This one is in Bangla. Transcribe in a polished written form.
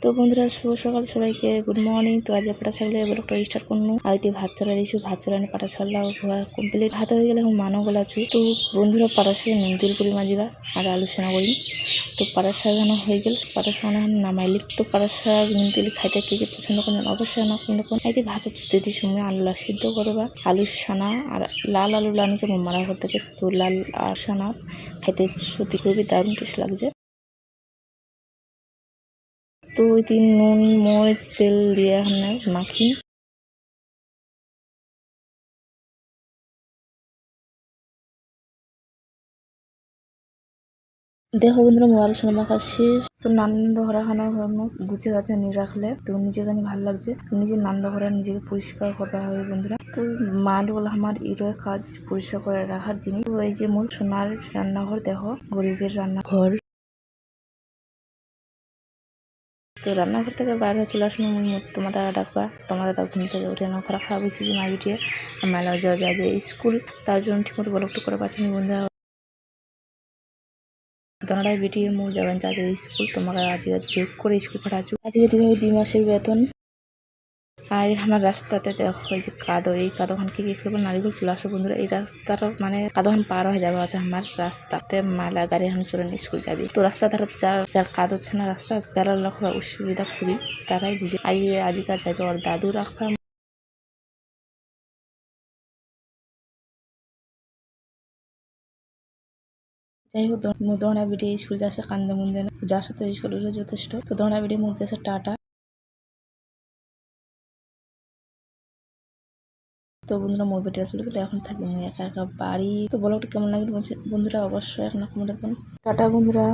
তো বন্ধুরা শুভ সকাল সবাইকে গুড মর্নিং। তো আজ পাঠাশালা ব্লগটা স্টার্ট করবো। আজকে ভাত চড়া দিয়েছি, ভাত চড়ানি পাঠাশালা কমপ্লিট ভাত হয়ে গেলে এখন মানও গলাছু। তো বন্ধুরা পাঠাশাকে নুন তেল করি মাজিগা আর আলু সেনা করি। তো পাঠাশাক হয়ে গেল, পাঠাশাক নামাইলি। তো পাঠাশাক নুন তেল খাইতে কে কে পছন্দ করেন অবশ্যই না কিন্তু আজকে ভাত দিতে সময় আলু সিদ্ধ করবা, আলু সানা আর লাল আলু লানিছে মারা ঘর থেকে। তো লাল আর সানা খাইতে সত্যি খুবই দারুণ টেস্ট লাগছে। তো ওই দিন নুন মরিচ তেল দিয়ে মাখি। দেখো বন্ধুরা মোবাইল শোনা মাখা শেষ। তো নান্দ ঘরা খানা গুছে গাছে নিয়ে রাখলে তো নিজেকে ভালো লাগছে। তো নিজের নান্দ ঘরা নিজেকে পরিষ্কার করা হবে বন্ধুরা। তো মাল বলে আমার এর কাজ পরিষ্কার করে রাখার জিনিস। তো এই যে মূল সোনার রান্নাঘর, দেখো গরিবের রান্নাঘর। তো রান্নাঘর থেকে বাইরে চলে আসলাম, তোমার দাদা ডাকবা। তোমার দাদা ঘুম থেকে উঠে না খারাপ খারাপ হয়েছে যে মা বিটিয়ে মেলা যাবে আজ স্কুল, তার জন্য ঠিক মতো বলকটু করে পাচ্ছি বন্ধুরা। দনাটাই বেটিয়ে মুখ যাবেন চাচা স্কুল, তোমাকে আজকে যোগ করে স্কুল পাঠাচ্ছ। আজকে দিবে 2 মাসের বেতন। আর আমার রাস্তাতে দেখো এই যে কাদো, এই কাদোখান কি খেলবো নারিগুল চলে আসো বন্ধুরা। এই রাস্তাটা মানে কাদোখান পার হয়ে যাবে আছে আমার রাস্তাতে মালা গাড়ি এখন চলে স্কুল যাবে। তো রাস্তা ধারে যার কাদ হচ্ছে না রাস্তা, তারা লক্ষ্য অসুবিধা খুবই, তারাই বুঝে। আজকাল যাবে ওর দাদু রাখবা। যাই হোক দোহনা বেরিয়ে স্কুল যাচ্ছে কান্দে মুন্দে না, যাচ্ছে তো স্কুলের যথেষ্ট। তো দোহনা বেরিয়ে মধ্যে আছে টাটা। তো বন্ধুরা মোর বেটিরা চলে গেলে এখন থাকি একা একা বাড়ি। তো ব্লগটা কেমন লাগে বন্ধুরা অবশ্যই এখন কমেন্ট করুন। টাটা বন্ধুরা।